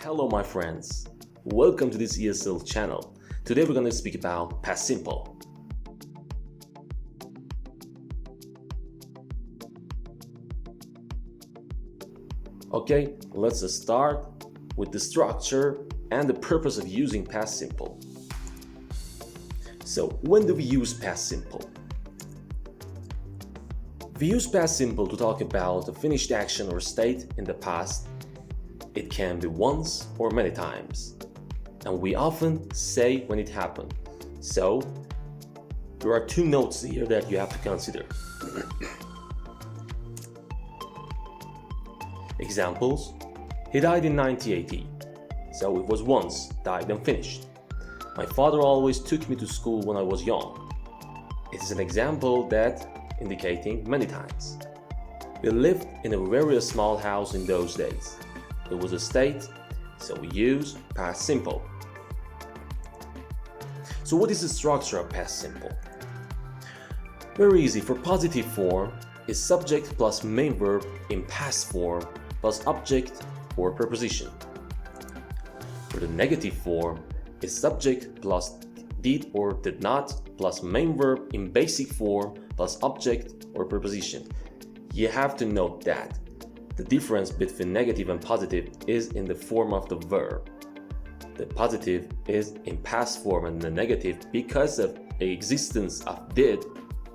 Hello my friends, welcome to this ESL channel. Today we're going to speak about past simple. Okay, let's start with the structure and the purpose of using past simple. So when do we use past simple? We use past simple to talk about a finished action or state in the past. It can be once or many times, and we often say when it happened. So there are two notes here that you have to consider. Examples: he died in 1980, so it was once, died and finished. My father always took me to school when I was young. It is an example that indicating many times. We lived in a very small house in those days. It was a state, so we use past simple. So what is the structure of past simple? Very easy. For positive form, is subject plus main verb in past form plus object or preposition. For the negative form, is subject plus did or did not plus main verb in basic form plus object or preposition. You have to note that the difference between negative and positive is in the form of the verb. The positive is in past form and the negative, because of the existence of did,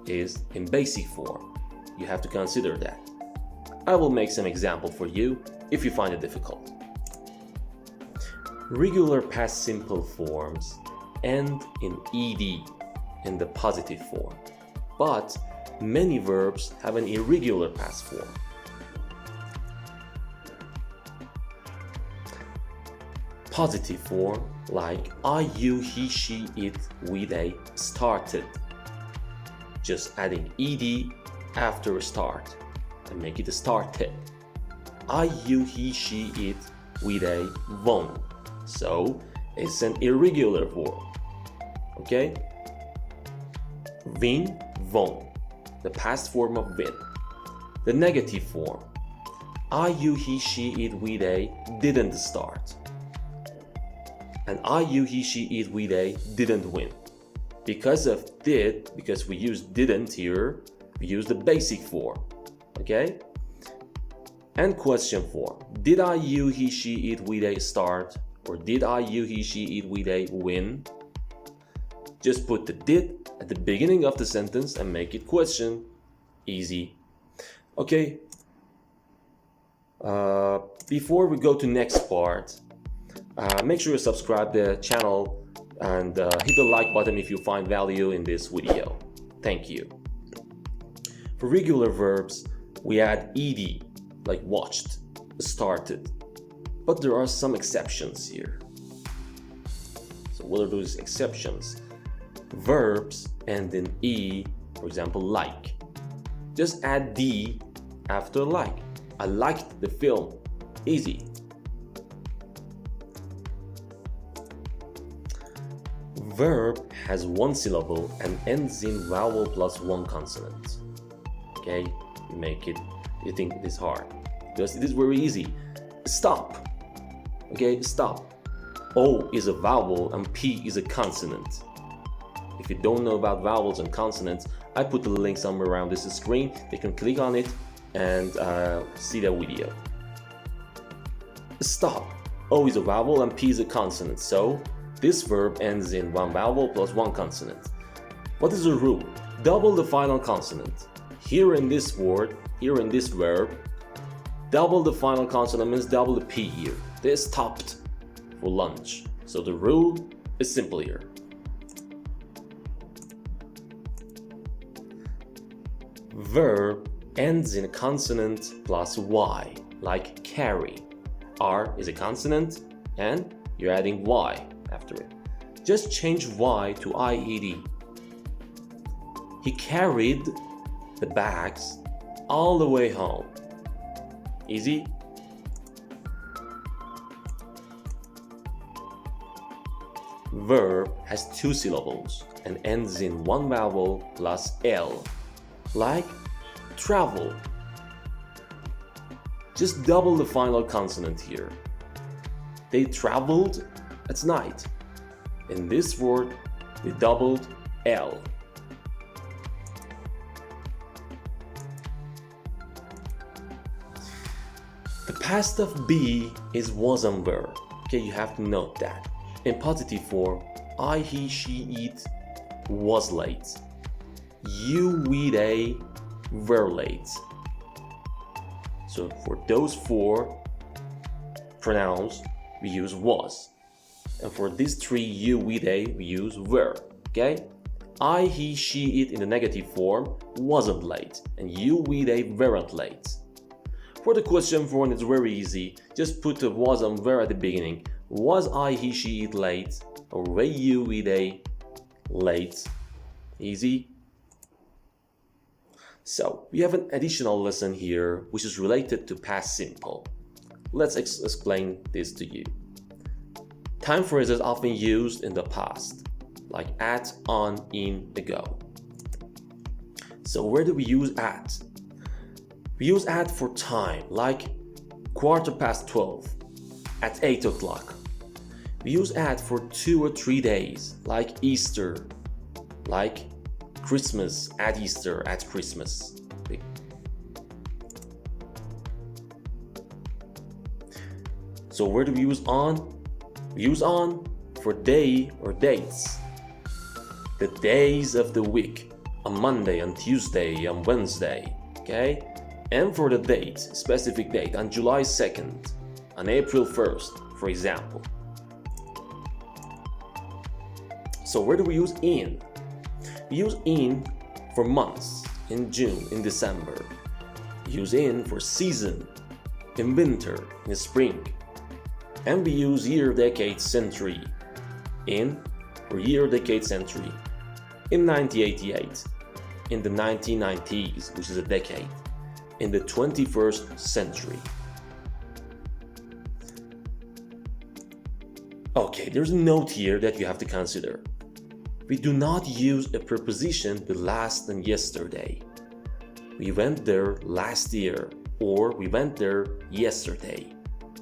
is in basic form. You have to consider that. I will make some example for you if you find it difficult. Regular past simple forms end in ed in the positive form, but many verbs have an irregular past form. Positive form like I, you, he, she, it, we, they started. Just adding ed after a start and make it a started. I, you, he, she, it, we, they won. So it's an irregular verb. Okay? Win, won. The past form of win. The negative form. I, you, he, she, it, we, they didn't start. And I, you, he, she, it, we, they didn't win. Because of did, because we use didn't here, we use the basic form. Okay? And question form. Did I, you, he, she, it, we, they start? Or did I, you, he, she, it, we, they win? Just put the did at the beginning of the sentence and make it question. Easy. Okay. Before we go to next part, make sure you subscribe the channel and hit the like button if you find value in this video. Thank you. For regular verbs, we add ed, like watched, started. But there are some exceptions here. So what are those exceptions? Verbs end in e, for example, like. Just add d after like. I liked the film. Easy. Verb has one syllable and ends in vowel plus one consonant. Okay, you think it is hard. Because it is very easy. Stop. Okay, stop. O is a vowel and P is a consonant. If you don't know about vowels and consonants, I put the link somewhere around this screen. You can click on it and see the video. Stop. O is a vowel and P is a consonant. So this verb ends in one vowel plus one consonant. What is the rule? Double the final consonant. Here in this word, here in this verb, double the final consonant means double the P here. They stopped for lunch. So the rule is simple here. Verb ends in a consonant plus y, like carry. R is a consonant and you're adding y after it. Just change y to ied. He carried the bags all the way home. Easy? Verb has two syllables and ends in one vowel plus l, like travel. Just double the final consonant here. They traveled at night. In this word, we doubled L. The past of be is was and were. Okay, you have to note that. In positive form, I, he, she, it was late. You, we, they were late. So for those four pronouns, we use was. And for these three, you, we, they, we use were. Okay? I, he, she, it in the negative form wasn't late. And you, we, they weren't late. For the question form, it's very easy. Just put the was and were at the beginning. Was I, he, she, it late? Or were you, we, they late? Easy. So, we have an additional lesson here which is related to past simple. Let's explain this to you. Time phrases often used in the past, like at, on, in, ago. So where do we use at? We use at for time, like 12:15, at 8 o'clock. We use at for 2 or 3 days, like Easter, like Christmas, at Easter, at Christmas. So where do we use on? We use on for day or dates. The days of the week, on Monday, on Tuesday, on Wednesday, okay? And for the date, specific date, on July 2nd, on April 1st, for example. So where do we use in? We use in for months, in June, in December. We use in for season, in winter, in spring. And we use year, decade, century, in for year, decade, century, in 1988, in the 1990s, which is a decade, in the 21st century. Okay, there's a note here that you have to consider. We do not use a preposition with last and yesterday. We went there last year, or we went there yesterday.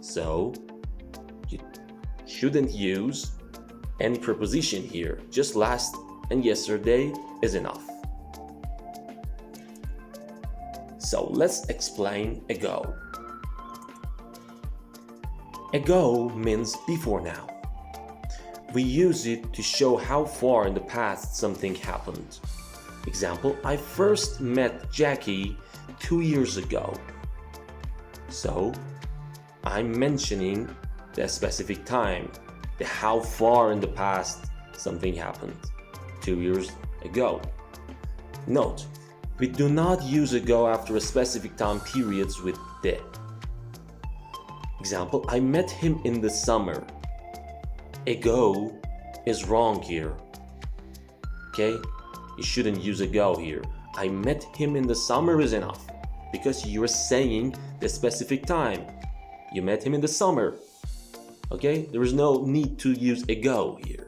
So, you shouldn't use any preposition here. Just last and yesterday is enough. So let's explain ago. Ago means before now. We use it to show how far in the past something happened. Example, I first met Jackie 2 years ago. So, I'm mentioning the specific time, the how far in the past something happened 2 years ago. Note, we do not use ago after a specific time periods with the. Example, I met him in the summer. Ago is wrong here. Okay? You shouldn't use ago here. I met him in the summer is enough because you're saying the specific time. You met him in the summer. Okay? There is no need to use ago here.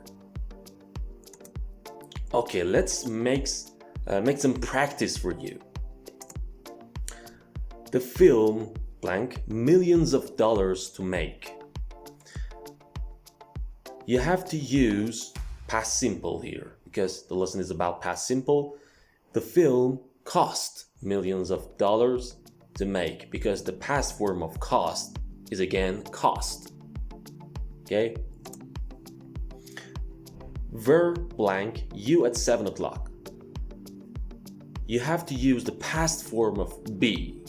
Okay, let's make some practice for you. The film blank millions of dollars to make. You have to use past simple here because the lesson is about past simple. The film cost millions of dollars to make because the past form of cost is again cost. Okay? Were blank you at 7 o'clock. You have to use the past form of be,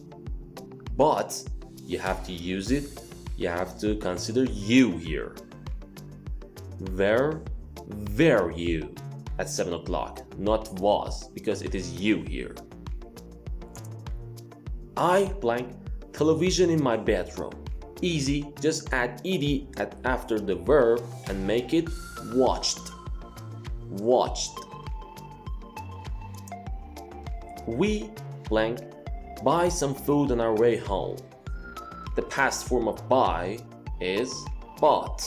but you have to use it, you have to consider you here. Were you at 7 o'clock, not was, because it is you here. I blank television in my bedroom. Easy, just add ed after the verb and make it watched. Watched. We blank buy some food on our way home. The past form of buy is bought.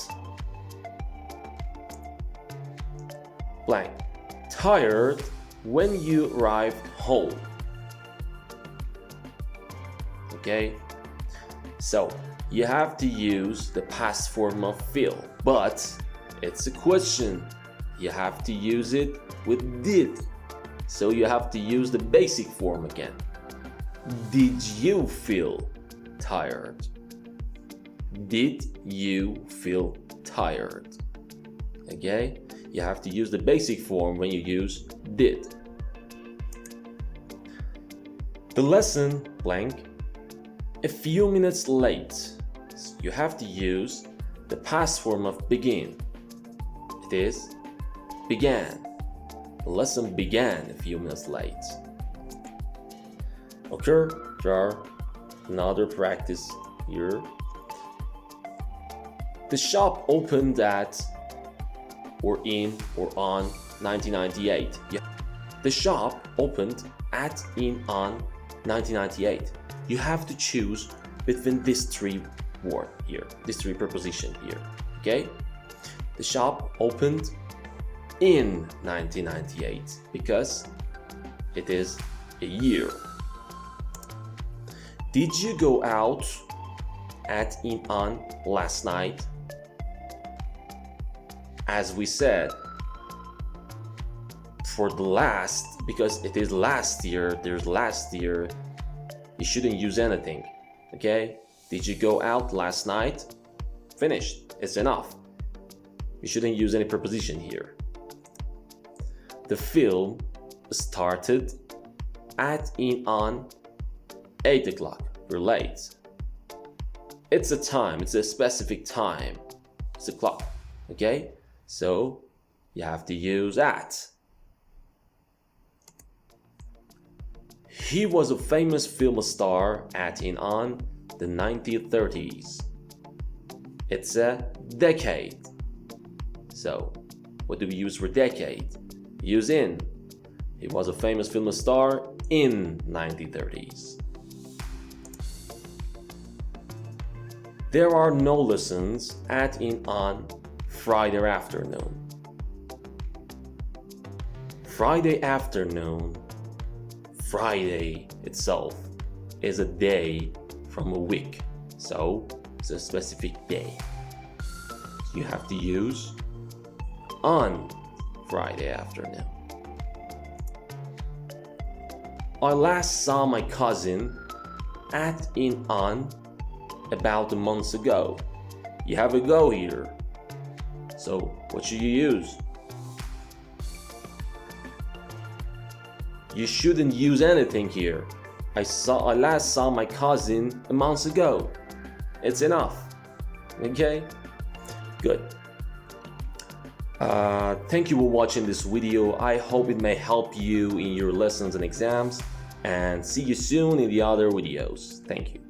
Blank tired when you arrived home. Okay, so you have to use the past form of feel, but it's a question. You have to use it with did. So you have to use the basic form again. Did you feel tired? Did you feel tired? Okay? You have to use the basic form when you use did. The lesson blank. A few minutes late. You have to use the past form of begin. It is began. The lesson began a few minutes late. Okay, there are another practice here. The shop opened at or in or on 1998. The shop opened at in on 1998. You have to choose between these three words here, these three prepositions here. Okay? The shop opened in 1998 because it is a year. Did you go out at in on last night? As we said, for the last, because it is last year, there's last year, you shouldn't use anything. Okay? Did you go out last night? Finished. It's enough. You shouldn't use any preposition here. The film started at in on 8 o'clock. We're late. It's a time. It's a specific time. It's a clock. Okay? So you have to use at. He was a famous film star at in on the 1930s. It's a decade. So what do we use for decade? Use in. He was a famous film star in 1930s. There are no lessons at in on Friday afternoon. Friday afternoon, Friday itself is a day from a week. So it's a specific day. You have to use on Friday afternoon. I last saw my cousin at in on about a month ago. You have a go here. So what should you use? You shouldn't use anything here. I last saw my cousin a month ago. It's enough. Okay? Good. Thank you for watching this video. I hope it may help you in your lessons and exams. And see you soon in the other videos. Thank you.